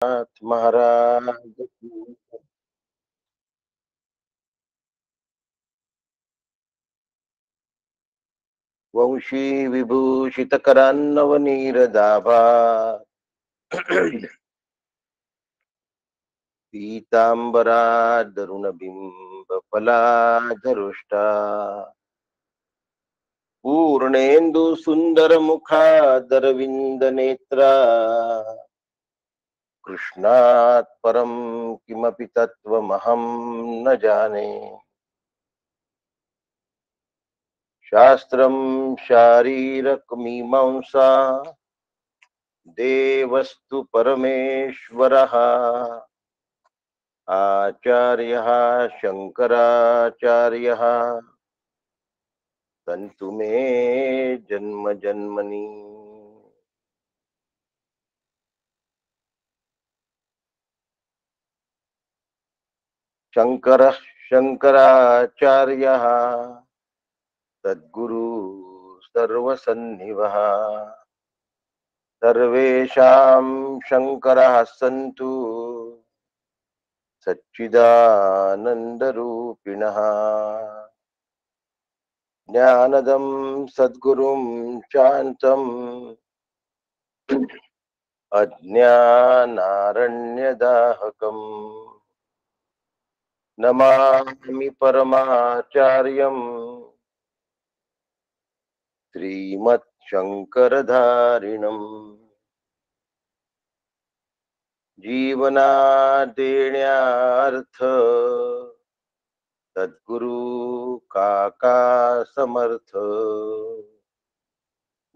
नाथ महाराज की वंशी विभूषित करान्नवनीरदाभा पीतांबरा दरुणबिंब फलाधरुष्टा पूर्णेन्दु सुंदर मुखादरविंद नेत्रा कृष्णात् परम किमपि तत्त्वमहं न जाने शास्त्रं शारीरकमीमांसा देवस्तु परमेश्वरः आचार्यः शंकराचार्यः सन्तु मे जन्म जन्मनि। शंकरः शंकराचार्यः सद्गुरु सर्वसन्निभः सर्वेषां शंकरः सन्तु सच्चिदानन्दरूपिणः ज्ञानदं सद्गुरुं शान्तं अज्ञानारण्यदाहकम् नमामि परमाचार्यं श्रीमत्शंकरधारिणम् जीवनादेण्यार्थ सद्गुरु काका समर्थ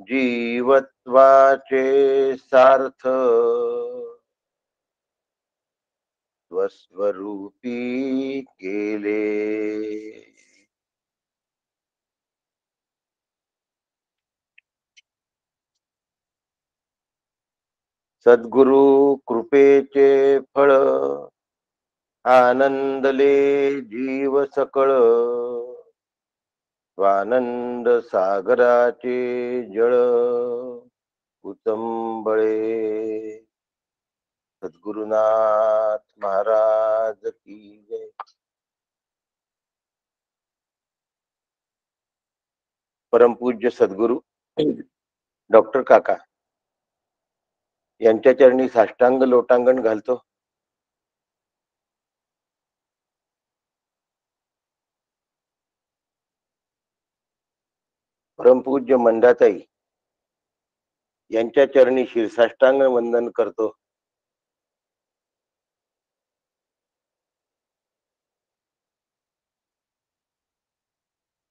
जीवत्वाचे सार्थ स्वस्वरूपी केले। सद्गुरु कृपेचे फळ आनंदले जीव सकळ स्वानंद सागराचे जळ उतंबळे। सद्गुरुनाथ महाराज की जय। परमपूज्य सद्गुरु डॉक्टर काका यांच्या चरणी साष्टांग लोटांगण घालतो। परमपूज्य मंदाताई यांच्या चरणी शिरसाष्टांग वंदन करतो।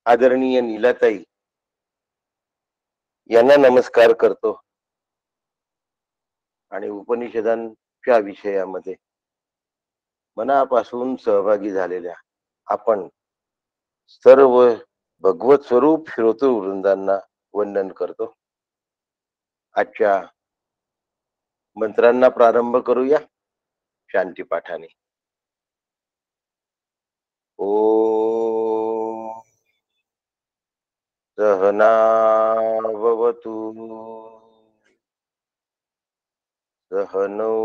आदरणीय नीलाताई यांना नमस्कार करतो आणि उपनिषदांच्या विषयामध्ये मनापासून सहभागी झालेल्या आपण सर्व भगवत स्वरूप श्रोतृ वृंदांना वंदन करतो। आजच्या मंत्रांना प्रारंभ करूया शांती पाठाने। ओम सहनावतु सहनौ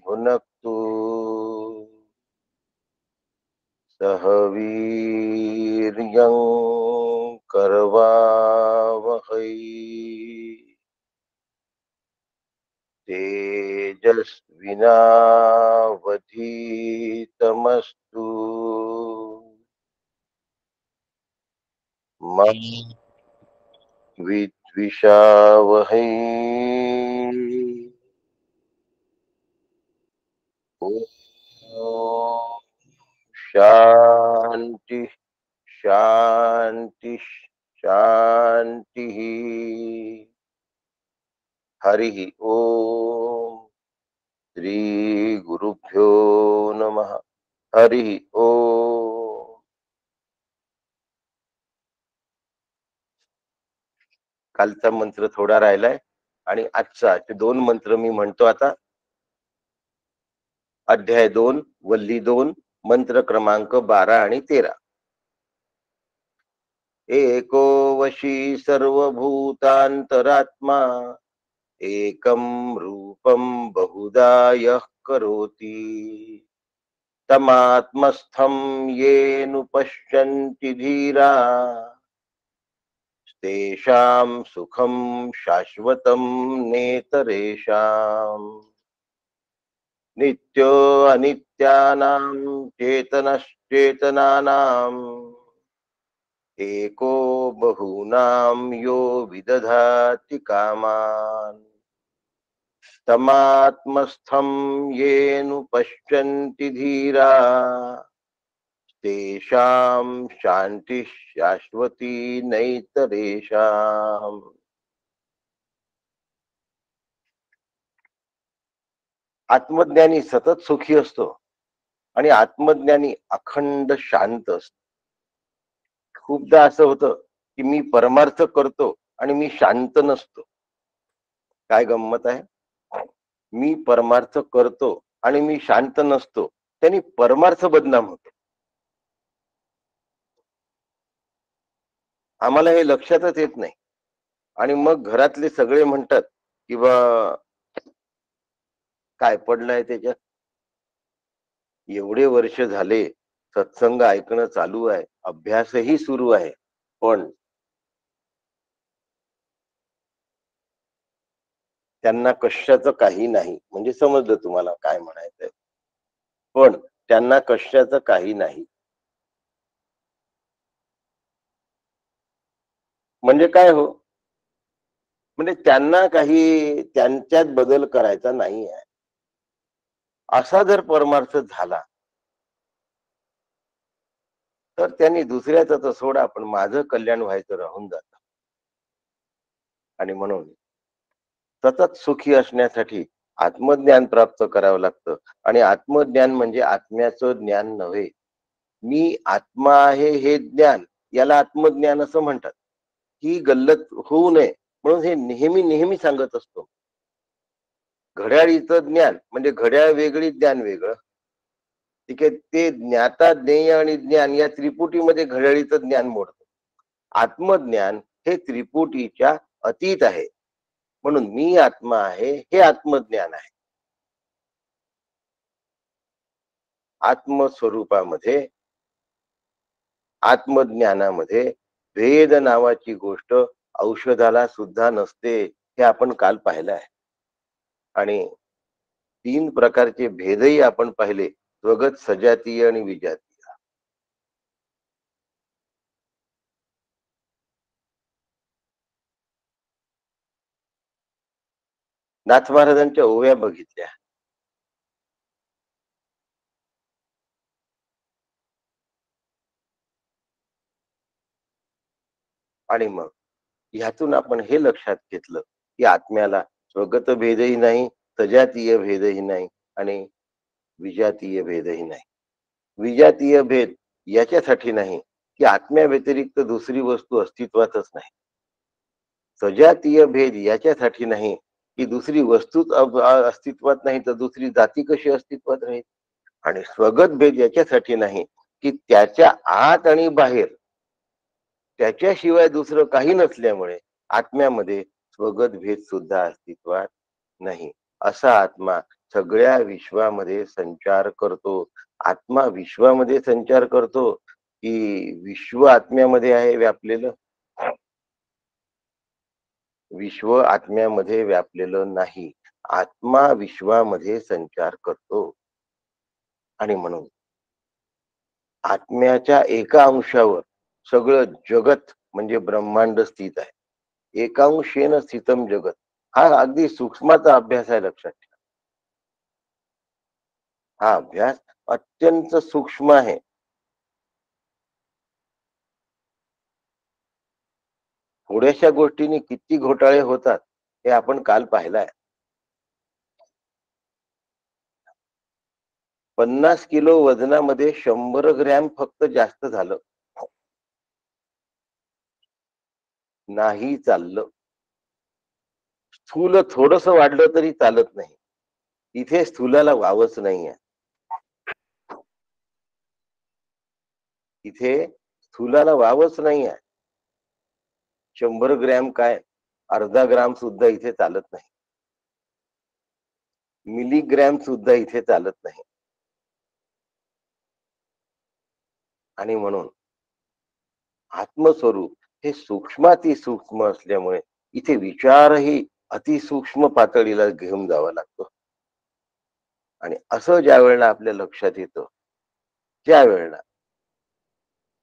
भुनक्तु सह वीर्यं करवावहै तेजस्विनावधीतमस्तु मा विद्विषावहै। ओम शांति शांति शांति। हरि ओम श्री गुरुभ्यो नमः। हरि ओम। कालचा मंत्र थोडा राहिलाय आणि आजचा दोन मंत्र मी म्हणतो आता। अध्याय 2 वल्ली 2 मंत्र क्रमांक 12 आणि 13। एको वशी सर्वभूतांतरात्मा एकं रूपं बहुधा यः करोति तमात्मस्थं येऽनुपश्यन्ति धीरा तेषां सुखं शाश्वतं नेतरेषाम् नित्यो अनित्यानां चेतनश्चेतनानाम् एको बहूनां यो विदधाति कामान् तमात्मस्थं येऽनुपश्यन्ति धीरा तेषां शांती शाश्वती नैतरेषाम्. आत्मज्ञानी सतत सुखी असतो आणि आत्मज्ञानी अखंड शांत असतो. खूपदा असं होतं की मी परमार्थ करतो आणि मी शांत नसतो. काय गंमत आहे. मी परमार्थ करतो आणि मी शांत नसतो, त्यांनी परमार्थ बदनाम होतो. आम्हाला हे लक्षातच येत नाही. आणि मग घरातले सगळे म्हणतात की बा काय पडलंय त्याच्यात. एवढे वर्ष झाले सत्संग ऐकणं चालू आहे, अभ्यासही सुरू आहे, पण त्यांना कशाचं काही नाही. म्हणजे समजलं तुम्हाला काय म्हणायचंय. पण त्यांना कशाचं काही नाही. म्हणजे काय हो, म्हणजे त्यांना काही त्यांच्यात बदल करायचा नाही आहे. असा जर परमार्थ झाला तर त्यांनी दुसऱ्याचं तर सोडा, पण माझं कल्याण व्हायचं राहून जातं. आणि म्हणून सतत सुखी असण्यासाठी आत्मज्ञान प्राप्त करावं लागतं. आणि आत्मज्ञान म्हणजे आत्म्याचं ज्ञान नव्हे. मी आत्मा आहे हे ज्ञान, याला आत्मज्ञान असं म्हणतात. ही गल्लत होऊ नये म्हणून हे नेहमी नेहमी सांगत असतो. घड्याळीचं ज्ञान म्हणजे घड्याळ वेगळी, ज्ञान वेगळं. ठीक आहे. ते ज्ञाता ज्ञेय आणि ज्ञान या त्रिपुटीमध्ये घड्याळीचं ज्ञान मोडतं. आत्मज्ञान हे त्रिपुटीच्या अतीत आहे. म्हणून मी आत्मा आहे हे आत्मज्ञान आहे. आत्मस्वरूपामध्ये, आत्मज्ञानामध्ये भेद नावाची गोष्ट औषधाला सुद्धा नसते, हे आपण काल पाहिलं आहे. आणि तीन प्रकारचे भेदही आपण पाहिले, स्वगत, सजातीय आणि विजातीय. नाथ महाराजांच्या ओव्या बघितल्या आणि मग ह्यातून आपण हे लक्षात घेतलं की आत्म्याला स्वगत भेदही नाही, सजातीय भेदही नाही आणि विजातीय भेदही नाही. विजातीय भेद याच्यासाठी नाही की आत्म्या व्यतिरिक्त दुसरी वस्तू अस्तित्वातच नाही. सजातीय भेद याच्यासाठी नाही की दुसरी वस्तूच अस्तित्वात नाही तर दुसरी जाती कशी अस्तित्वात राहील. आणि स्वगत भेद याच्यासाठी नाही की त्याच्या आत आणि बाहेर त्याच्याशिवाय दुसरं काही नसल्यामुळे आत्म्यामध्ये स्वगत भेद सुद्धा अस्तित्वात नाही. असा आत्मा सगळ्या विश्वामध्ये संचार करतो. आत्मा विश्वामध्ये संचार करतो की विश्व आत्म्यामध्ये आहे व्यापलेलं. विश्व आत्म्यामध्ये व्यापलेलं नाही. आत्मा विश्वामध्ये संचार करतो. आणि म्हणून आत्म्याच्या एका अंशावर सगळं जगत म्हणजे ब्रह्मांड स्थित आहे. एकांशेन स्थितम जगत, हा अगदी सूक्ष्माचा अभ्यास आहे, लक्षात ठेवा. हा अभ्यास अत्यंत सूक्ष्म आहे. थोड्याशा गोष्टींनी किती घोटाळे होतात हे आपण काल पाहिलाय. 50 किलो वजनामध्ये 100 ग्रॅम फक्त जास्त झालं, नाही चाललं. स्थूल थोडस वाढलं तरी चालत नाही. इथे स्थूलाला वावच नाहीये. इथे स्थूलाला वावच नाहीये. 100 ग्रॅम काय, अर्धा ग्राम सुद्धा इथे चालत नाही. मिलीग्रॅम सुद्धा इथे चालत नाही. आणि म्हणून आत्मस्वरूप हे सूक्ष्माती सूक्ष्म असल्यामुळे इथे विचारही अतिसूक्ष्म पातळीला घेऊन जावा लागतो. आणि असं ज्या वेळेला आपल्या लक्षात येतं, त्यावेळेला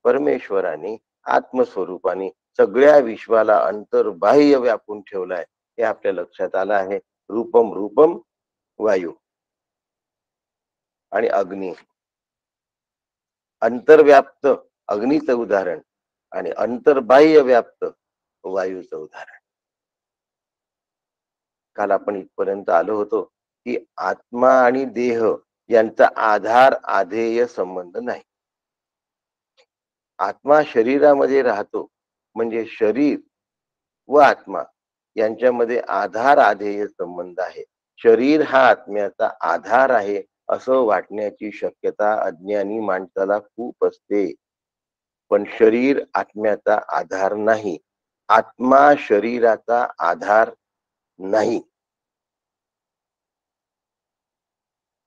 परमेश्वराने आत्मस्वरूपाने सगळ्या विश्वाला अंतर्बाह्य व्यापून ठेवलाय, हे आपल्या लक्षात आलं आहे. रूपम रूपम वायू आणि अग्नी. अंतर्व्याप्त अग्नीचं उदाहरण आणि अंतर्बाह्य व्याप्त वायूचं उदाहरण. काल आपण इथपर्यंत आलो होतो की आत्मा आणि देह यांचा आधार आधेय संबंध नाही. आत्मा शरीरामध्ये राहतो, म्हणजे शरीर व आत्मा यांच्यामध्ये आधार आधेय संबंध आहे. शरीर हा आत्म्याचा आधार आहे असं वाटण्याची शक्यता अज्ञानी माणसाला खूप असते. पण शरीर आत्म्याचा आधार नाही, आत्मा शरीराचा आधार नाही.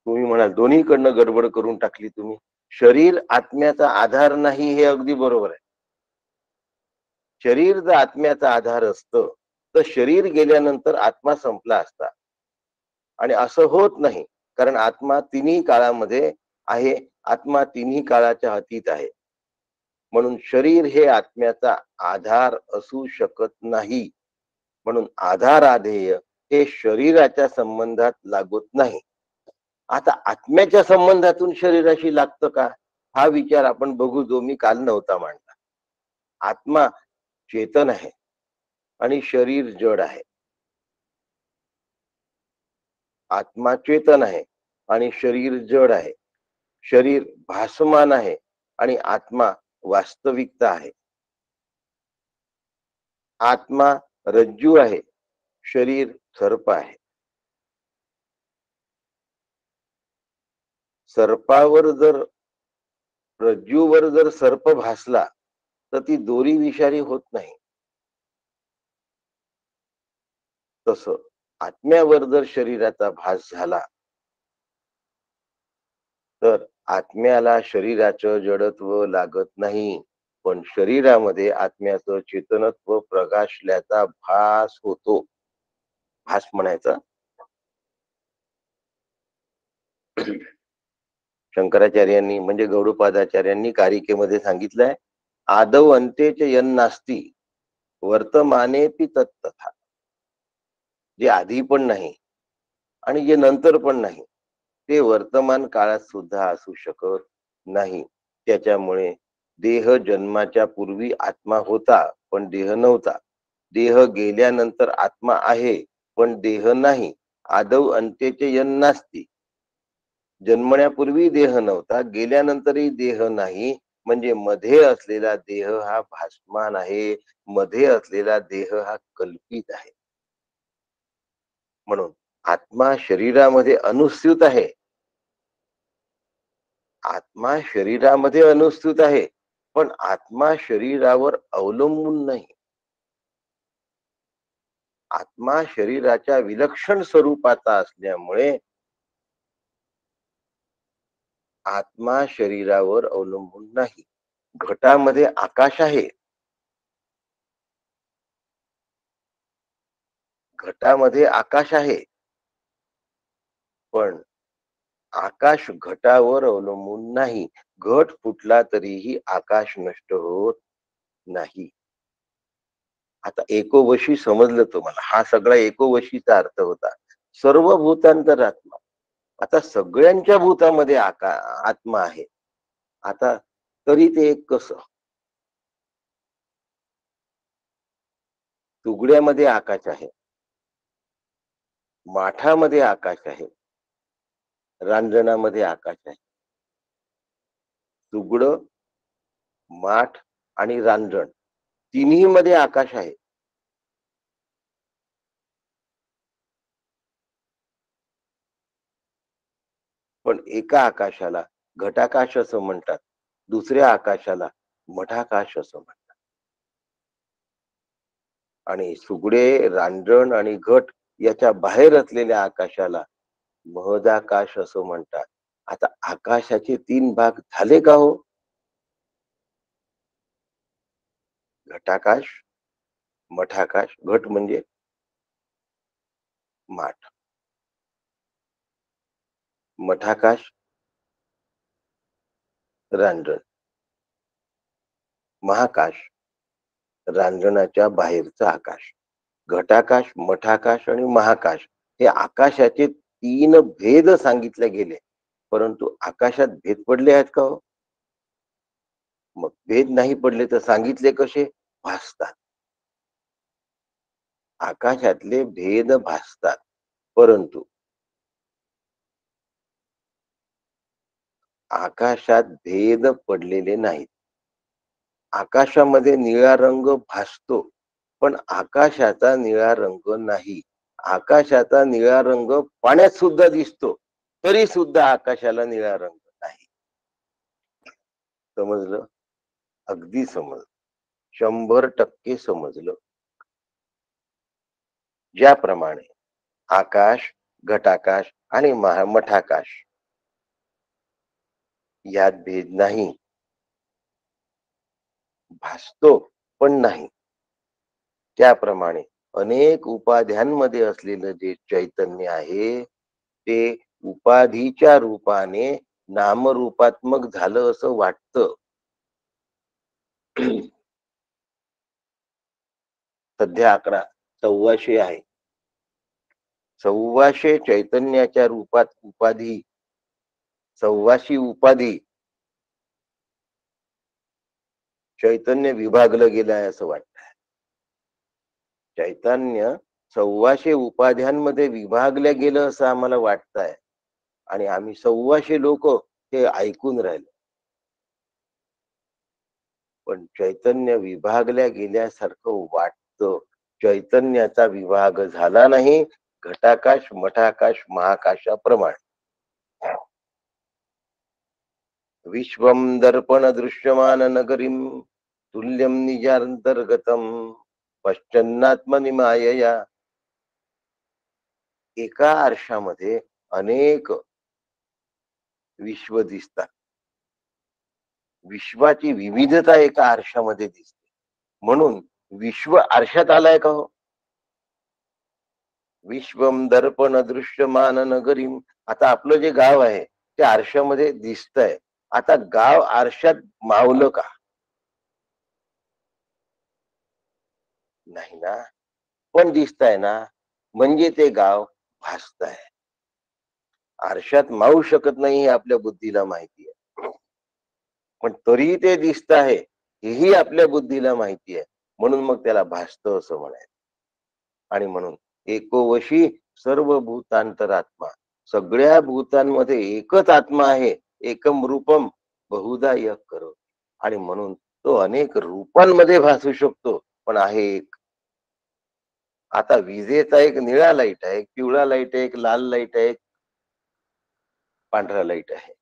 तुम्ही म्हणाल दोन्हीकडनं गडबड करून टाकली तुम्ही. शरीर आत्म्याचा आधार नाही हे अगदी बरोबर आहे. शरीर जर आत्म्याचा आधार असतं तर शरीर गेल्यानंतर आत्मा संपला असता. आणि असं होत नाही, कारण आत्मा तिन्ही काळामध्ये आहे. आत्मा तिन्ही काळाच्या अतीत आहे. म्हणून शरीर हे आत्म्याचा आधार असू शकत नाही. म्हणून आधार आधेय हे शरीराच्या संबंधात लागत नाही. आता आत्म्याच्या संबंधातून शरीराशी लागतं का, हा विचार आपण बघू, जो मी काल नव्हता मांडला. आत्मा चेतन आहे आणि शरीर जड आहे. आत्मा चेतन आहे आणि शरीर जड आहे. शरीर भासमान आहे आणि आत्मा वास्तविकता आहे. आत्मा रज्जू आहे, शरीर सर्प आहे. सर्पावर जर रज्जूवर जर सर्प भासला तर ती दोरी विषारी होत नाही. तसं आत्म्यावर जर शरीराचा भास झाला तर आत्म्याला शरीराचं जडत्व लागत नाही, पण शरीरामध्ये आत्म्याचं चेतनत्व प्रकाशल्याचा भास होतो. भास म्हणायचा. शंकराचार्यांनी म्हणजे गौडपादाचार्यांनी कारिकेमध्ये सांगितलंय, आदौ अंतेच यन्नास्ति वर्तमानेपि तत्तथा. जे आधी पण नाही आणि जे नंतर पण नाही, ते वर्तमान काळात सुद्धा असू शकत नाही. त्याच्यामुळे देह जन्माच्या पूर्वी आत्मा होता पण देह नव्हता. देह गेल्यानंतर आत्मा आहे पण देह नाही. आदौ अंत्यचे यन्नास्ति. जन्मण्यापूर्वी देह नव्हता, गेल्यानंतरही देह नाही, म्हणजे मध्ये असलेला देह हा भासमान आहे. मध्ये असलेला देह हा कल्पित आहे. म्हणून आत्मा शरीरामध्ये अनुस्यूत आहे. आत्मा शरीरामध्ये अनुस्यूत आहे, पण आत्मा शरीरावर अवलंबून नाही. आत्मा शरीराच्या विलक्षण स्वरूपाचा असल्यामुळे आत्मा शरीरावर अवलंबून नाही. घटामध्ये आकाश आहे, घटामध्ये आकाश आहे, पण आकाश घटावर अवलंबून नाही. घट फुटला तरीही आकाश नष्ट होत नाही. आता एकोवशी समजलं तुम्हाला. हा सगळा एकोवशीचा अर्थ होता. सर्व भूतांतरात्मा. आता सगळ्यांच्या भूतामध्ये आत्मा आहे. आता तरी ते एक कसं? तुगड्यामध्ये आकाश आहे, माठामध्ये आकाश आहे, रांजणामध्ये आकाश आहे. तुगड, माठ आणि रांजण तिन्ही मध्ये आकाश आहे. पण एका आकाशाला घटाकाश असं म्हणतात, दुसऱ्या आकाशाला मठाकाश असं म्हणतात. आणि सुगडे, रांजण आणि घट याच्या बाहेर असलेल्या आकाशाला महदाकाश असं म्हणतात. आता आकाशाचे 3 भाग झाले का हो? घटाकाश, मठाकाश. घट म्हणजे माठ. मठाकाश, रांजण. महाकाश, रांजणाच्या बाहेरचं आकाश. घटाकाश, मठाकाश आणि महाकाश हे आकाशाचे 3 भेद सांगितले गेले. परंतु आकाशात भेद पडले आहेत का हो? मग भेद नाही पडले तर सांगितले कसे? भासतात. आकाशातले भेद भासतात. परंतु आकाशात भेद पडलेले नाहीत. आकाशामध्ये निळा रंग भासतो, पण आकाशाचा निळा रंग नाही. आकाशाचा निळा रंग पाण्यात सुद्धा दिसतो, तरी सुद्धा आकाशाला निळा रंग नाही. समजलं? अगदी समजलं. 100% समजलं. ज्याप्रमाणे आकाश, घटाकाश आणि मठाकाश यात भेद नाही, भासतो पण नाही. त्याप्रमाणे अनेक उपाध्यांमध्ये असलेलं जे चैतन्य आहे, ते उपाधीच्या रूपाने नामरूपात्मक झालं असं वाटतं. सध्या आकडा 1400 आहे. 1400 चैतन्याच्या रूपात उपाधी, 1400 उपाधी चैतन्य विभागलं गेलं आहे असं वाटतं. चैतन्य 1400 उपाध्यांमध्ये विभागल्या गेलं असं आम्हाला वाटतंय आणि आम्ही 1400 लोक ते ऐकून राहिले. पण चैतन्य विभागल्या गेल्यासारखं वाटतं. चैतन्याचा विभाग झाला नाही घटाकाश, मठाकाश, महाकाशाप्रमाणे. विश्वम दर्पण दृश्यमान नगरीम तुल्यम निजांतर्गतम पश्चन्नात्मनि मायया. एका आरशामध्ये अनेक विश्व दिसतात. विश्वाची विविधता एका आरशामध्ये दिसते. म्हणून विश्व आरशात आलाय का हो? विश्वम दर्पण दृश्यमान नगरीम. आता आपलं जे गाव आहे ते आरशामध्ये दिसतंय. आता गाव आरशात मावलं का? नाही ना. पण दिसतंय ना. म्हणजे ते गाव भासतंय. आरशात मावू शकत नाही हे आपल्या बुद्धीला माहिती आहे. पण तरीही ते दिसत आहे हेही आपल्या बुद्धीला माहिती आहे. म्हणून मग त्याला भासतं असं म्हणायचं. आणि म्हणून एकोवशी सर्व भूतांतरात्मा. सगळ्या भूतांमध्ये एकच आत्मा आहे. एकम रूपम बहुधा यक करो. आणि म्हणून तो अनेक रूपांमध्ये भासू शकतो, पण आहे एक. आता विजेचा एक निळा लाईट आहे, एक पिवळा लाईट आहे, एक लाल लाईट आहे, एक पांढरा लाईट आहे.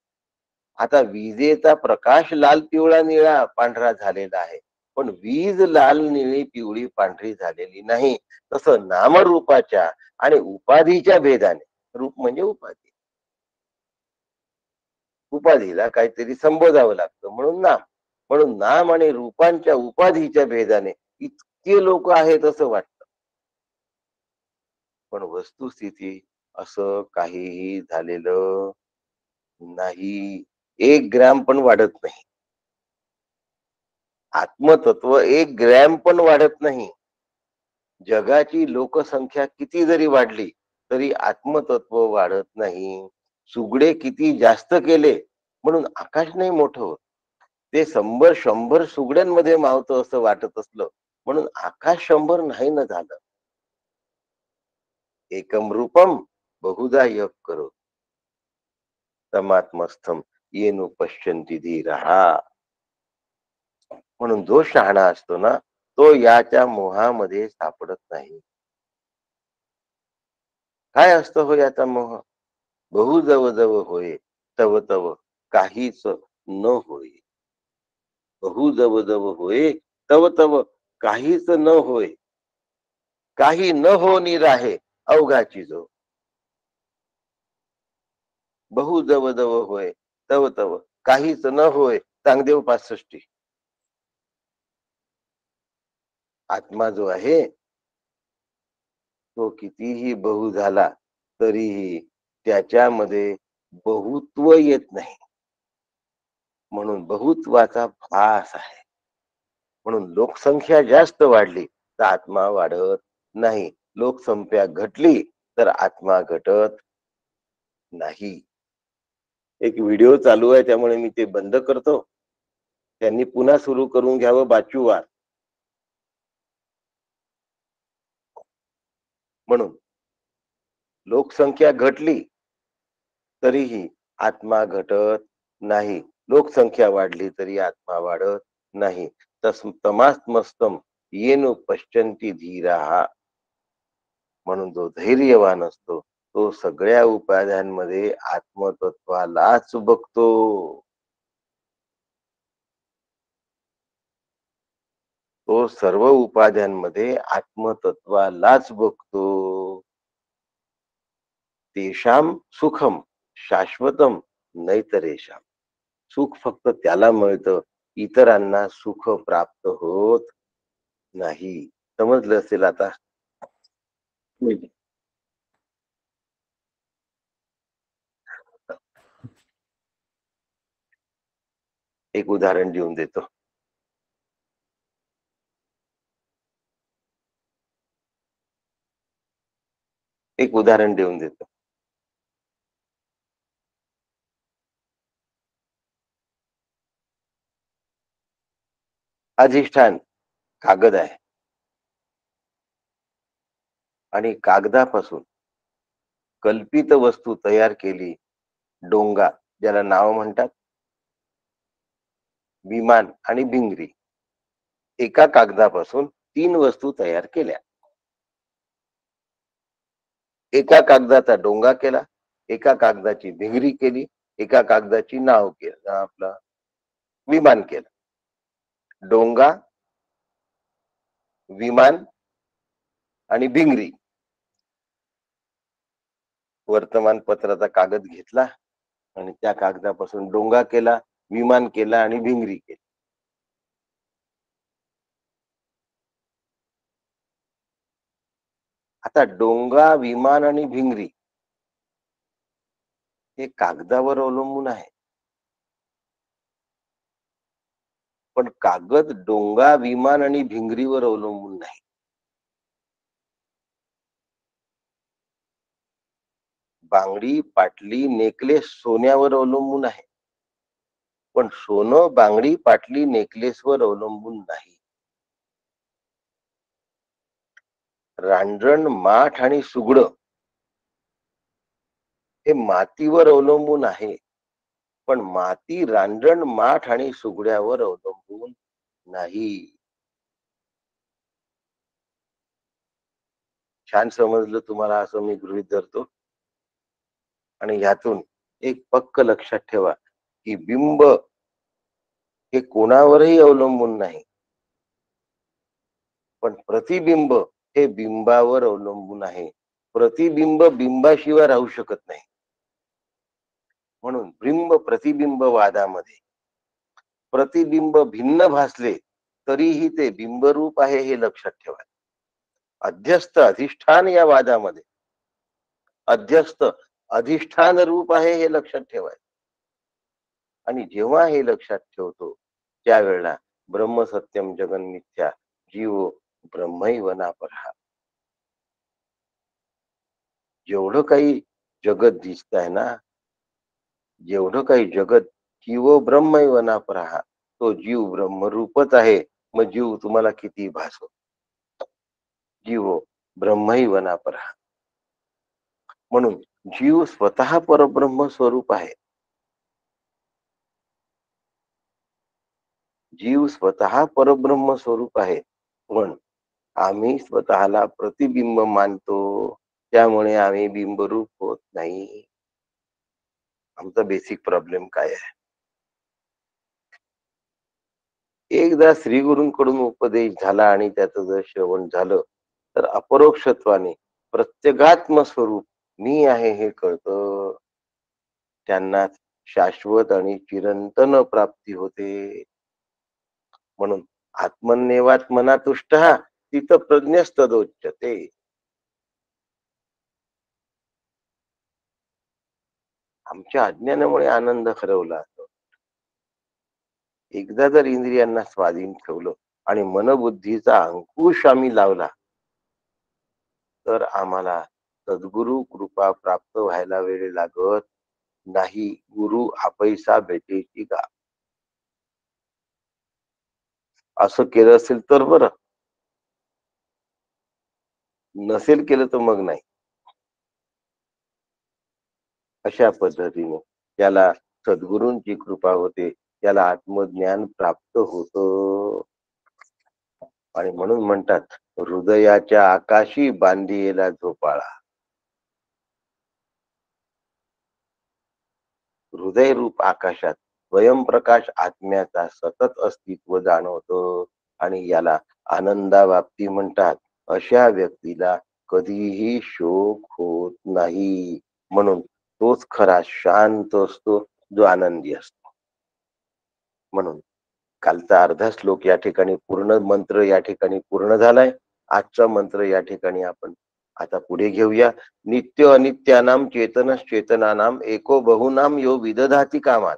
आता विजेचा प्रकाश लाल, पिवळा, निळा, पांढरा झालेला आहे, पण वीज लाल, निळी, पिवळी, पांढरी झालेली नाही. तसं नामरूपाच्या आणि उपाधीच्या भेदाने, रूप म्हणजे उपाधी, उपाधीला काहीतरी संबोधावं लागतं म्हणून नाम. म्हणून नाम आणि रूपांच्या उपाधीच्या भेदाने इतके लोक आहेत असं वाटतं. पण वस्तुस्थिती असं काहीही झालेलं नाही. 1 ग्रॅम पण वाढत नाही. आत्मतत्व 1 ग्रॅम पण वाढत नाही. जगाची लोकसंख्या किती जरी वाढली तरी आत्मतत्व वाढत नाही. सुगडे किती जास्त केले म्हणून आकाश नाही मोठं होत. ते 100 सुगड्यांमध्ये मावतं असं वाटत असलं म्हणून आकाश 100 नाही ना झालं. एकम रूपम बहुधा यक करो तमात्मस्थम येनु पश्यन्ति धीरहा. म्हणून जो शहाणा असतो ना तो याच्या मोहामध्ये सापडत नाही. काय असतं हो याचा मोह? बहु जव जव होय तव तव काहीच न होय. बहु जव जव होय तव तव काहीच न होय. काही न होनी राहे अवघाची जो. बहु जव जव होय तव तव, काहीच न होय चांगदेव 65. आत्मा जो आहे तो कितीही बहु झाला तरीही त्याच्यामध्ये बहुत्व येत नाही. म्हणून बहुत्वाचा भास आहे. म्हणून लोकसंख्या जास्त वाढली तर आत्मा वाढत नाही. लोकसंख्या घटली तर आत्मा घटत नाही. एक व्हिडिओ चालू आहे त्यामुळे मी ते बंद करतो. त्यांनी पुन्हा सुरू करून घ्यावं बाचूवार. म्हणून लोकसंख्या घटली तरीही आत्मा घटत नाही. लोकसंख्या वाढली तरी आत्मा वाढत नाही. तमात्मस्तम येन पश्यन्ति धीराः. म्हणून जो धैर्यवान असतो तो सगळ्या उपाध्यांमध्ये आत्मतत्वालाच बघतो. तो सर्व उपाध्यांमध्ये आत्मतत्वालाच बघतो. तेषाम सुखम शाश्वतम नैतरेषाम. सुख फक्त त्याला मिळतं, इतरांना सुख प्राप्त होत नाही. समजलं असेल आता. एक उदाहरण देऊन देतो. एक उदाहरण देऊन देतो. अधिष्ठान कागद आहे आणि कागदापासून कल्पित वस्तू तयार केली. डोंगा ज्याला नाव म्हणतात, विमान आणि भिंगरी. एका कागदापासून 3 वस्तू तयार केल्या. एका कागदाचा डोंगा केला, एका कागदाची भिंगरी केली, एका कागदाची नाव केलं, आपलं विमान केलं. डोंगा, विमान आणि भिंगरी. वर्तमानपत्राचा कागद घेतला आणि त्या कागदापासून डोंगा केला, विमान केला आणि भिंगरी केली. आता डोंगा, विमान आणि भिंगरी हे कागदावर अवलंबून आहे. पण कागद डोंगा, विमान आणि भिंगरीवर अवलंबून नाही. बांगडी, पाटली, नेकलेस सोन्यावर अवलंबून आहे. पण सोनं, बांगडी, पाटली, नेकलेसवर अवलंबून नाही. रांजण, माठ आणि सुगड हे मातीवर अवलंबून आहे. पण माती, रांजण, माठ आणि सुगड्यावर अवलंबून नाही. छान समजलं तुम्हाला असं मी गृहीत धरतो. आणि ह्यातून एक पक्क लक्षात ठेवा की बिंब हे कोणावरही अवलंबून नाही, पण प्रतिबिंब हे बिंबावर अवलंबून आहे. प्रतिबिंब बिंबाशिवाय राहू शकत नाही. म्हणून बिंब प्रतिबिंब वादामध्ये प्रतिबिंब भिन्न भासले तरीही ते बिंबरूप आहे हे लक्षात ठेवा. अध्यस्त अधिष्ठान या वादामध्ये अध्यस्त अधिष्ठान रूप आहे हे लक्षात ठेवायचं. आणि जेव्हा हे लक्षात ठेवतो त्यावेळेला ब्रह्म सत्यम जगन मिथ्या जीव ब्रह्मैव नापरहा. जेवढं काही जगत दिसत आहे ना, जेवढं काही जगत जीव ब्रह्मैव नापरहा, तो जीव ब्रह्मरूपच आहे. मग जीव तुम्हाला किती भासो, जीव ब्रह्मैव नापरहा. म्हणून जीव स्वतः परब्रह्म स्वरूप आहे. जीव स्वतः परब्रह्म स्वरूप आहे. पण आम्ही स्वतःला प्रतिबिंब मानतो, त्यामुळे आम्ही बिंबरूप होत नाही. आमचा बेसिक प्रॉब्लेम काय आहे? एकदा श्रीगुरूंकडून उपदेश झाला आणि त्याचं जर श्रवण झालं तर अपरोक्षत्वाने प्रत्यगात्म स्वरूप मी आहे हे कळतं. त्यांनाच शाश्वत आणि चिरंतन प्राप्ती होते. म्हणून आत्मन्येवात्मना तुष्टः तिथ प्रज्ञस्तदोच्यते. आमच्या अज्ञानामुळे आनंद हरवला. एकदा जर इंद्रियांना स्वाधीन ठेवलं आणि मनबुद्धीचा अंकुश आम्ही लावला, तर आम्हाला सद्गुरु कृपा प्राप्त व्हायला वेळ लागत नाही. गुरु आपैसा भेटेची का. असं केलं असेल तर बरं, नसेल केलं तर मग नाही. अशा पद्धतीने त्याला सद्गुरूंची कृपा होते, त्याला आत्मज्ञान प्राप्त होतं. आणि म्हणून म्हणतात, हृदयाच्या आकाशी बांधियेला झोपाळा. हृदय रूप आकाशात स्वयंप्रकाश आत्म्याचा सतत अस्तित्व जाणवतं आणि याला आनंदावाप्ती म्हणतात. अशा व्यक्तीला कधीही शोक होत नाही. म्हणून तोच खरा शांत असतो, जो आनंदी असतो. म्हणून कालचा अर्धा श्लोक या ठिकाणी पूर्ण, मंत्र या ठिकाणी पूर्ण झालाय. आजचा मंत्र या ठिकाणी आपण आता पुढे घेऊया. नित्य अनित्यानाम चेतनश्चेतनानाम एको बहुनाम यो विदधाती कामात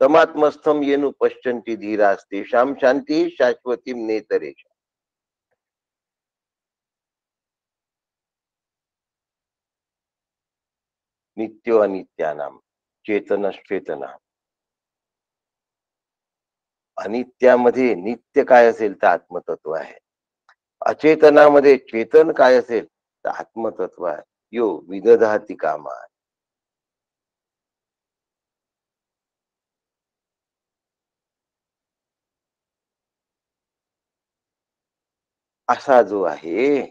तमात्मस्थम येनु पश्यन्ति धीरास्तेषां शांती शाश्वती नेतरेश. नित्य अनित्यानाम चेतनश्चेतना. अनित्यामध्ये नित्य काय असेल तर आत्मतत्व आहे. अचेतनामध्ये चेतन काय असेल तर आत्मतत्व आहे. यो विदधाती कामा. असा जो आहे,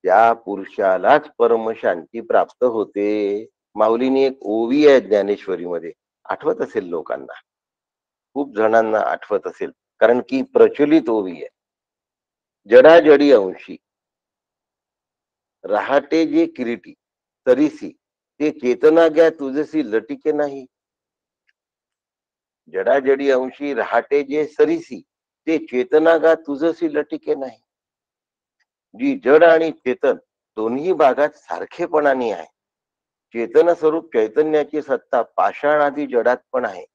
त्या पुरुषालाच परमशांती प्राप्त होते. माऊलीने एक ओवी आहे ज्ञानेश्वरीमध्ये, आठवत असेल लोकांना, खूप जणांना आठवत असेल, कारण की प्रचलित ओवी आहे. जडाजडी अंशी राहते जे किरीटी तरीसी ते चेतना घ्या तुझसी लटिके नाही. जडाजडी अंशी राहते जे सरीसी ते चेतना गा तुझसी लटिके नाही. जी जड आणि चेतन दोन्ही भागात सारखेपणाने आहे. चेतन स्वरूप चैतन्याची सत्ता पाषाण आदी जडात पण आहे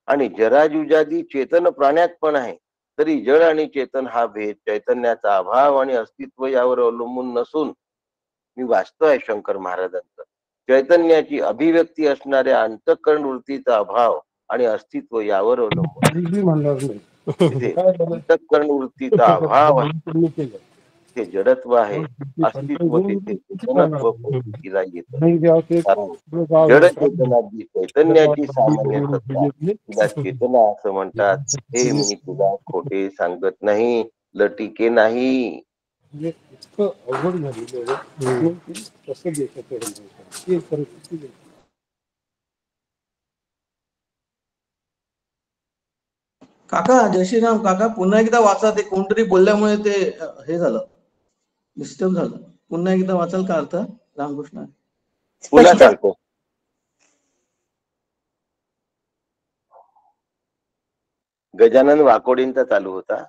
आणि जराजुजादी चेतन प्राण्यात पण आहे. तरी जड आणि चेतन हा भेद चैतन्याचा अभाव आणि अस्तित्व यावर अवलंबून नसून, मी वाचतोय शंकर महाराजांचं, चैतन्याची अभिव्यक्ती असणाऱ्या अंतःकरण वृत्तीचा अभाव आणि अस्तित्व यावर अवलंबून आहे. तिथे अंतःकरण वृत्तीचा अभाव आहे, ते जडत्व आहे. अस्तित्व तिथे चेतनत्व तिला येतं. कारण जड चेतनाची चैतन्याची सामान्य सत्ता तिला चेतना असं म्हणतात. हे मी तुला खोटे सांगत नाही, लटिके नाही. इतकं अवघड झालेलं आहे, कसं काका जय श्रीराम. काका पुन्हा एकदा वाचा, ते कोणतरी बोलल्यामुळे ते हे झालं, डिस्टर्ब झालं. पुन्हा एकदा वाचाल का अर्थ? रामकृष्ण. पुन्हा सांगतो. गजानन वाकोडींचा चालू होता.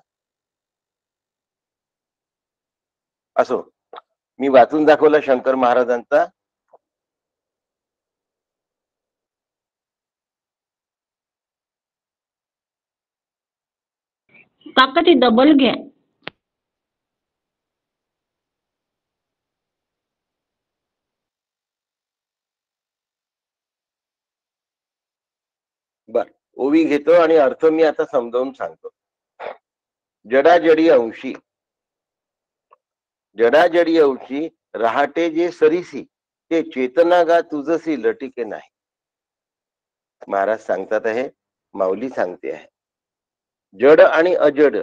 असो, मी वाचून दाखवला शंकर महाराजांचा. काका ती डबल घ्या. बर, ओवी घेतो आणि अर्थ मी आता समजावून सांगतो. जडाजडी अंशी, जडाजडी अंशी राहते जे सरीसी ते चेतना गा तुझसी लटिके नाही. महाराज सांगतात आहे, माऊली सांगते आहे, जड आणि अजड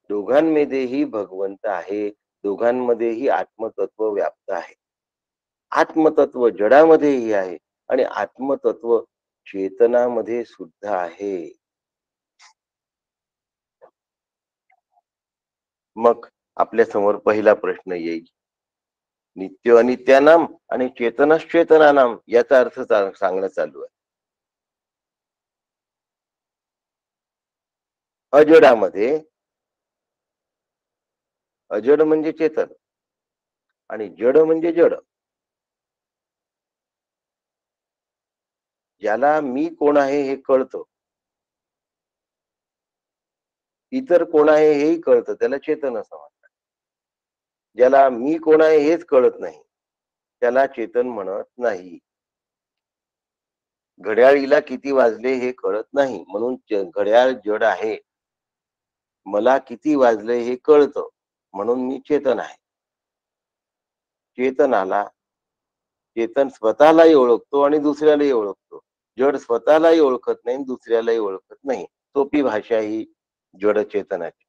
दोघांमध्येही भगवंत आहे, दोघांमध्येही आत्मतत्व व्याप्त आहे. आत्मतत्व जडामध्येही आहे आणि आत्मतत्व चेतनामध्ये सुद्धा आहे. मग आपल्या समोर पहिला प्रश्न येईल, नित्य अनित्यानाम आणि चेतनश्चेतनानाम याचा अर्थ सांगणं चालू आहे. अजडामध्ये अजड म्हणजे चेतन आणि जड म्हणजे जड. ज्याला मी कोण आहे हे कळतं, इतर कोण आहे हेही कळतं, त्याला चेतन असं म्हणतात. ज्याला मी कोण आहे हेच कळत नाही, त्याला चेतन म्हणत नाही. घड्याळीला किती वाजले हे कळत नाही, म्हणून घड्याळ जड आहे. मला किती वाजले हे कळतं, म्हणून मी चेतन आहे. चेतन स्वतःलाही ओळखतो आणि दुसऱ्यालाही ओळखतो. जड स्वतःलाही ओळखत नाही आणि दुसऱ्यालाही ओळखत नाही. सोपी भाषा ही जड चेतनाची.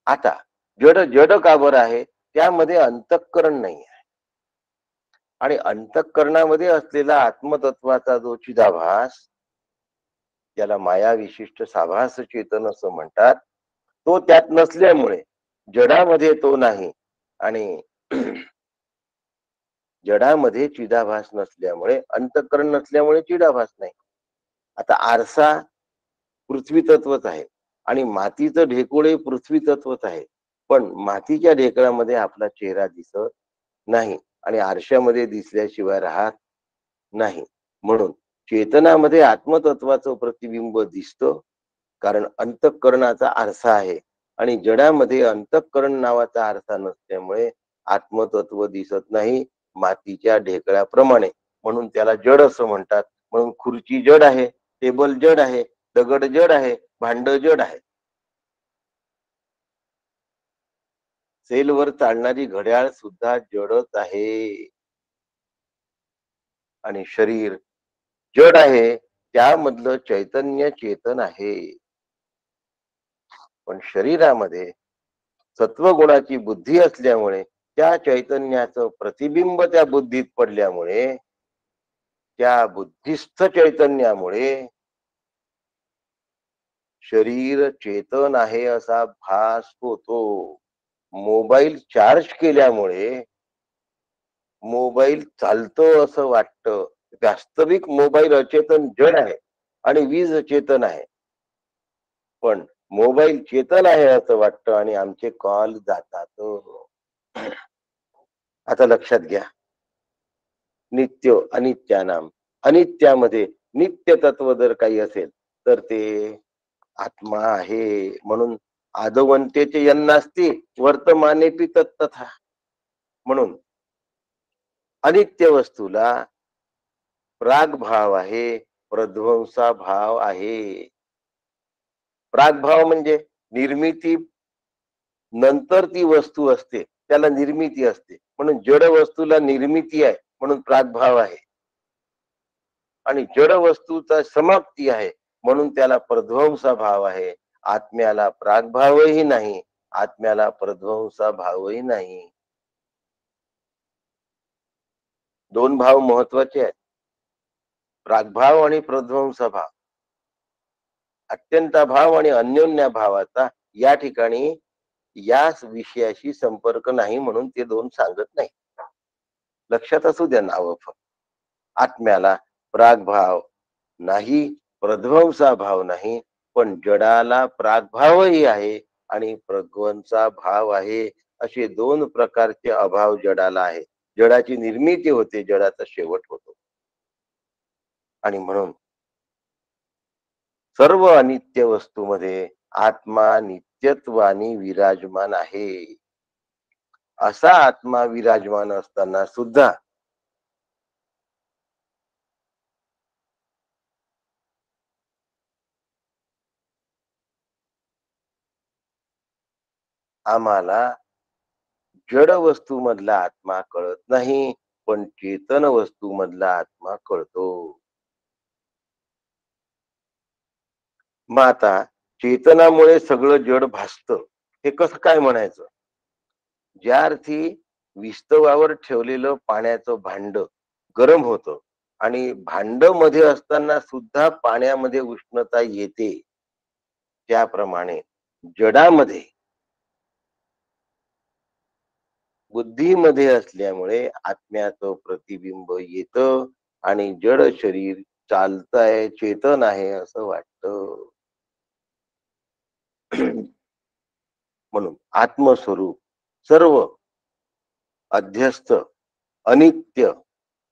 आता जड जड का बरं आहे? त्यामध्ये अंतःकरण नाही आहे आणि अंतःकरणामध्ये असलेला आत्मतत्वाचा जो चिदाभास, त्याला माया विशिष्ट साभास चेतन असं म्हणतात, तो त्यात नसल्यामुळे जडामध्ये तो नाही आणि जडामध्ये चिदाभास नसल्यामुळे, अंतःकरण नसल्यामुळे चिदाभास नाही. आता आरसा पृथ्वी तत्वच आहे आणि मातीचं ढेकूळ पृथ्वी तत्वच आहे, पण मातीच्या ढेकळामध्ये आपला चेहरा दिसत नाही आणि आरशामध्ये दिसल्याशिवाय राहत नाही. म्हणून चेतनामध्ये आत्मतत्वाचं प्रतिबिंब दिसतं, कारण अंतःकरणाचा आरसा आहे आणि जडामध्ये अंतःकरण नावाचा आरसा नसल्यामुळे आत्मतत्व दिसत नाही, मातीच्या ढेकळाप्रमाणे. म्हणून त्याला जड असं म्हणतात. म्हणून खुर्ची जड आहे, टेबल जड आहे, दगड जड आहे, भांड जड आहे. सेलवर चालणारी घड्याळ सुद्धा जडच आहे आणि शरीर जड आहे, त्यामधलं चैतन्य चेतन आहे. पण शरीरामध्ये सत्वगुणाची बुद्धी असल्यामुळे, त्या चैतन्याचं प्रतिबिंब त्या बुद्धीत पडल्यामुळे, त्या बुद्धिस्थ चैतन्यामुळे शरीर चेतन आहे असा भास होतो. मोबाईल चार्ज केल्यामुळे मोबाईल चालतो असं वाटतं. वास्तविक मोबाईल अचेतन जड आहे आणि वीज चेतन आहे, पण मोबाईल चेतन आहे असं वाटतं आणि आमचे कॉल जातात. आता लक्षात घ्या, नित्य अनित्यानाम, अनित्यामध्ये नित्य तत्व जर काही असेल तर ते आत्मा आहे. म्हणून आदवंतेचे यन्नास्ती वर्तमानेपि तत्तथा. म्हणून अनित्य वस्तूला प्रागभाव आहे, प्रध्वंसा भाव आहे. प्रागभाव म्हणजे निर्मिती नंतर ती वस्तू असते, त्याला निर्मिती असते. म्हणून जड वस्तूला निर्मिती आहे, म्हणून प्रागभाव आहे. आणि जड वस्तूचा समाप्ती आहे, म्हणून त्याला प्रध्वंसा भाव आहे. आत्म्याला प्रागभावही नाही, आत्म्याला प्रध्वंसा भावही नाही. दोन भाव महत्वाचे आहेत, प्रागभाव आणि प्रध्वंसा भाव. अत्यंत भाव आणि अन्योन्य भावाचा या ठिकाणी या विषयाशी संपर्क नाही, म्हणून ते दोन सांगत नाही. लक्षात असू द्या नाव. आत्म्याला प्रागभाव नाही, प्रध्वंसा भाव नाही, पण जडाला प्रागभावही आहे आणि प्रध्वंसा भाव आहे. असे दोन प्रकारचे अभाव जडाला आहे. जडाची निर्मिती होते, जडाचा शेवट होतो. आणि म्हणून सर्व अनित्य वस्तूमध्ये आत्मा नित्यत्वाने विराजमान आहे. असा आत्मा विराजमान असताना सुद्धा आम्हाला जड वस्तू मधला आत्मा कळत नाही, पण चेतन वस्तू मधला आत्मा कळतो. मग आता चेतनामुळे सगळं जड भासतं, हे कसं काय म्हणायचं? ज्या अर्थी विस्तवावर ठेवलेलं पाण्याचं भांड गरम होतं आणि भांड मध्ये असताना सुद्धा पाण्यामध्ये उष्णता येते, त्याप्रमाणे जडामध्ये बुद्धीमध्ये असल्यामुळे आत्म्याचं प्रतिबिंब येतं आणि जड शरीर चालतंय, चेतन आहे असं वाटतं. म्हणून आत्मस्वरूप सर्व अध्यस्त अनित्य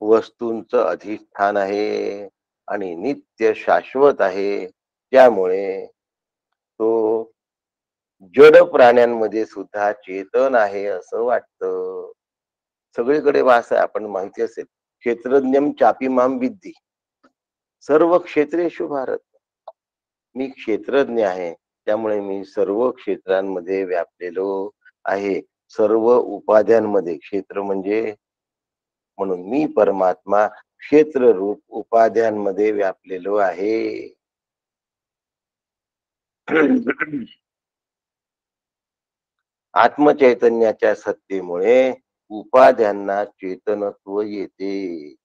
वस्तूंचं अधिष्ठान आहे आणि नित्य शाश्वत आहे. त्यामुळे तो जड प्राण्यांमध्ये सुद्धा चेतन आहे असं वाटतं. सगळीकडे वास आहे, आपण माहिती असेल, क्षेत्रज्ञम चापी माम विद्धी सर्व क्षेत्रेषु भारत. मी क्षेत्रज्ञ आहे, त्यामुळे मी सर्व क्षेत्रांमध्ये व्यापलेलो आहे, सर्व उपाध्यांमध्ये. क्षेत्र म्हणजे, म्हणून मी परमात्मा क्षेत्र रूप उपाध्यांमध्ये व्यापलेलो आहे. आत्मचैतन्याच्या सत्तेमुळे उपाध्यांना चेतनत्व येते.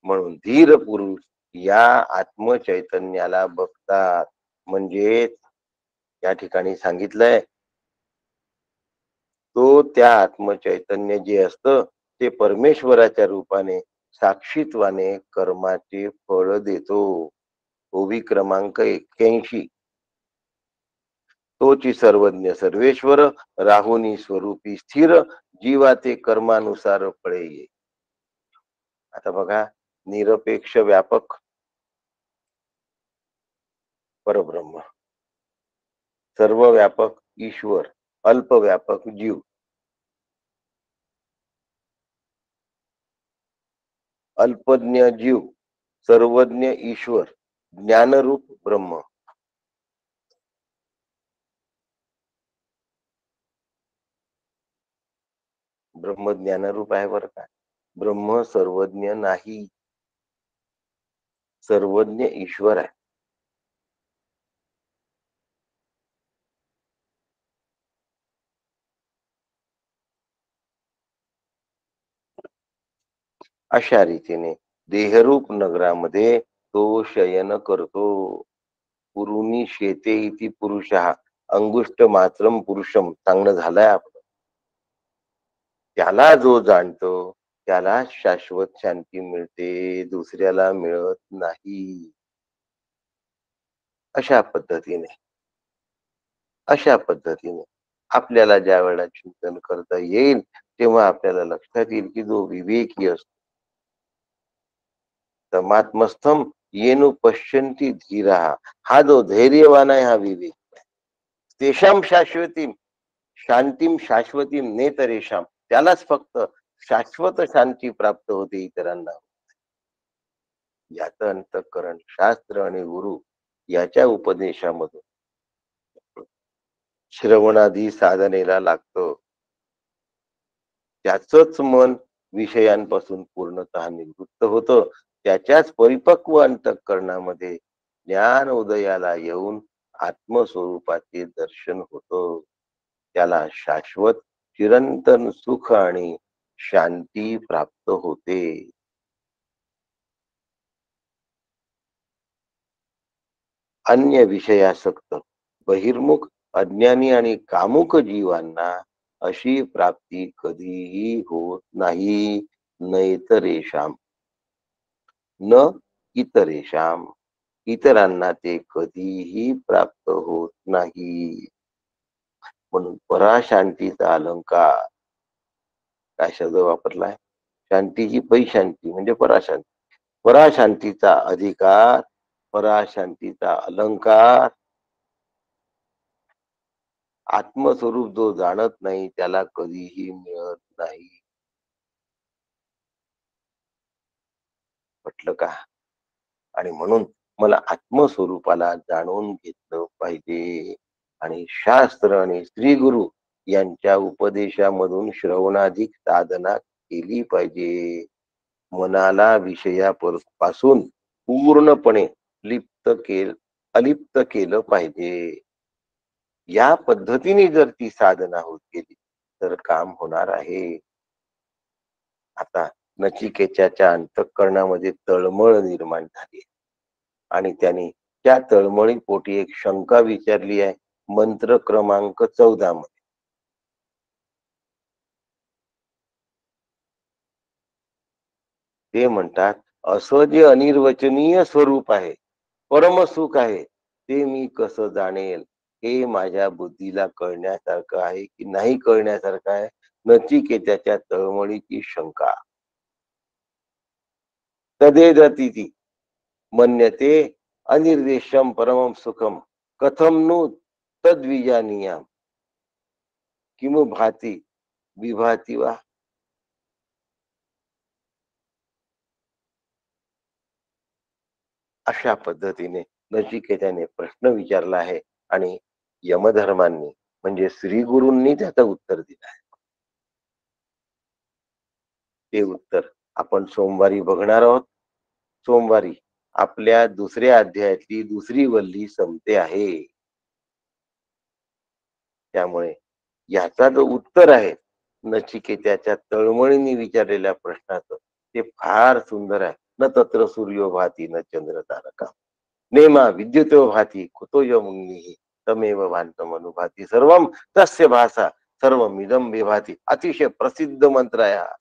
म्हणून धीर पुरुष या आत्मचैतन्याला बघतात. म्हणजेच या ठिकाणी सांगितलंय, तो त्या आत्मचैतन्य जे असतं ते परमेश्वराच्या रूपाने साक्षीत्वाने कर्माचे फळ देतो. ओवी क्रमांक 81. तोची सर्वज्ञ सर्वेश्वर राहुनी स्वरूपी स्थिर जीवा ते कर्मानुसार फळे ये. आता बघा, निरपेक्ष व्यापक परब्रह्म, सर्व व्यापक ईश्वर, अल्प व्यापक जीव. अल्पज्ञ जीव, सर्वज्ञ ईश्वर, ज्ञानरूप ब्रह्म. ब्रह्म ज्ञानरूप आहे बरं का. ब्रह्म सर्वज्ञ नाही, सर्वज्ञ ईश्वर आहे. अशा रीतीने देहरूप नगरामध्ये तो शयन करतो. पुरुनी शेते इति पुरुषः अंगुष्ट मात्रम पुरुषम सांगणं झालंय आपलं. त्याला जो जाणतो त्याला शाश्वत शांती मिळते, दुसऱ्याला मिळत नाही. अशा पद्धतीने आपल्याला ज्या वेळेला चिंतन करता येईल तेव्हा आपल्याला लक्षात येईल की जो विवेकी असतो, तमात्मस्थम येनु पश्यन्ति धीरः, हा जो धैर्यवान आहे हा विवेक. तेषाम शाश्वतीम शांतीम शाश्वतीम नेतरेषाम, त्यालाच फक्त शाश्वत शांती प्राप्त होते, इतरांना. याचं अंतःकरण शास्त्र आणि गुरु याच्या उपदेशामधून श्रवणादी साधनेला लागतं. त्याचंच मन विषयांपासून पूर्णतः निवृत्त होतं. त्याच्याच परिपक्व अंतःकरणामध्ये ज्ञान उदयाला येऊन आत्मस्वरूपाचे दर्शन होतं. त्याला शाश्वत चिरंतन सुख आणि शांती प्राप्त होते. अन्य विषयासक्त बहिर्मुख अज्ञानी आणि कामुक जीवांना अशी प्राप्ती कधीही होत नाही. नैतरेषाम, न इतरेषाम, इतरांना ते कधीही प्राप्त होत नाही. म्हणून पराशांतीचा अलंकार, काय शब्द वापरलाय? शांतीची पै शांती म्हणजे पराशांती. पराशांतीचा अधिकार, पराशांतीचा अलंकार. आत्मस्वरूप जो जाणत नाही त्याला कधीही मिळत नाही. म्हटलं का? आणि म्हणून मला आत्मस्वरूपाला जाणून घेतलं पाहिजे आणि शास्त्र आणि श्री गुरु यांच्या उपदेशामधून श्रवणाधिक साधना केली पाहिजे. मनाला विषयापासून पूर्णपणे अलिप्त केलं पाहिजे. या पद्धतीने जर ती साधना होत गेली तर काम होणार आहे. आता नचिकेताच्या अंतःकरणामध्ये तळमळ निर्माण झाली आणि त्याने त्या तळमळीपोटी एक शंका विचारली आहे मंत्र क्रमांक 14 मध्ये. ते म्हणतात, असं जे अनिर्वचनीय स्वरूप आहे, परमसुख आहे, ते मी कसं जाणेल, हे माझ्या बुद्धीला कळण्यासारखं आहे की नाही कळण्यासारखं आहे. नचिकेत्याच्या तळमळीची शंका. तदेदतीति मन्यते अनिर्देशम परमं सुखम कथम नु तद्विजानीयाम किमु भाती विभाती वा. अशा पद्धतीने नचिकेताने प्रश्न विचारला आहे आणि यमधर्मांनी म्हणजे श्री गुरूंनी त्याचं उत्तर दिलं आहे. ते उत्तर आपण सोमवारी बघणार आहोत. सोमवारी आपल्या दुसऱ्या अध्यायातली दुसरी वल्ली संपते आहे. त्यामुळे याचा जो उत्तर आहे नचिकेत्याच्या तळमळीने विचारलेल्या प्रश्नाचं, ते फार सुंदर आहे. न तत्र सूर्यो भाती न चंद्र तारका नेमा विद्युतो भाती कुतो यमुनिः तमेव भान्तम अनुभाती सर्वम तस्य भासा सर्वमिदं विभाती. अतिशय प्रसिद्ध मंत्र आहे हा.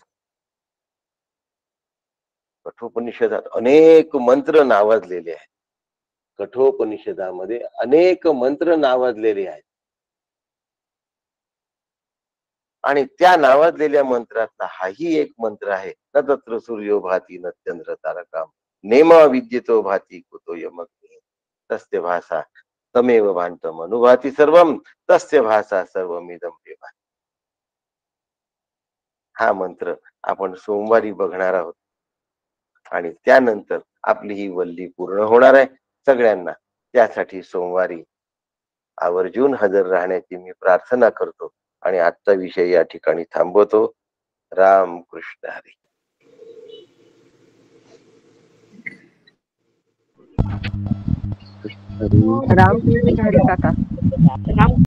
कठोपनिषदात अनेक मंत्र नावाजलेले आहेत. कठोपनिषदामध्ये अनेक मंत्र नावाजलेले आहेत आणि त्या नावाजलेल्या मंत्रातला हाही एक मंत्र आहे. न तत्र सूर्यो भाती न चंद्र तारका नेमा विद्युतो भाती कुतो यमग्निः तस्य भासा तमेव भान्तम अनुभाती सर्वम तस्य भासा सर्वमिदं विभाति. हा मंत्र आपण सोमवारी बघणार आहोत आणि त्यानंतर आपली ही वल्ली पूर्ण होणार आहे. सगळ्यांना त्यासाठी सोमवारी आवर्जून हजर राहण्याची मी प्रार्थना करतो आणि आजचा विषय या ठिकाणी थांबवतो. राम कृष्ण हरी. रामकृष्ण हरी काका.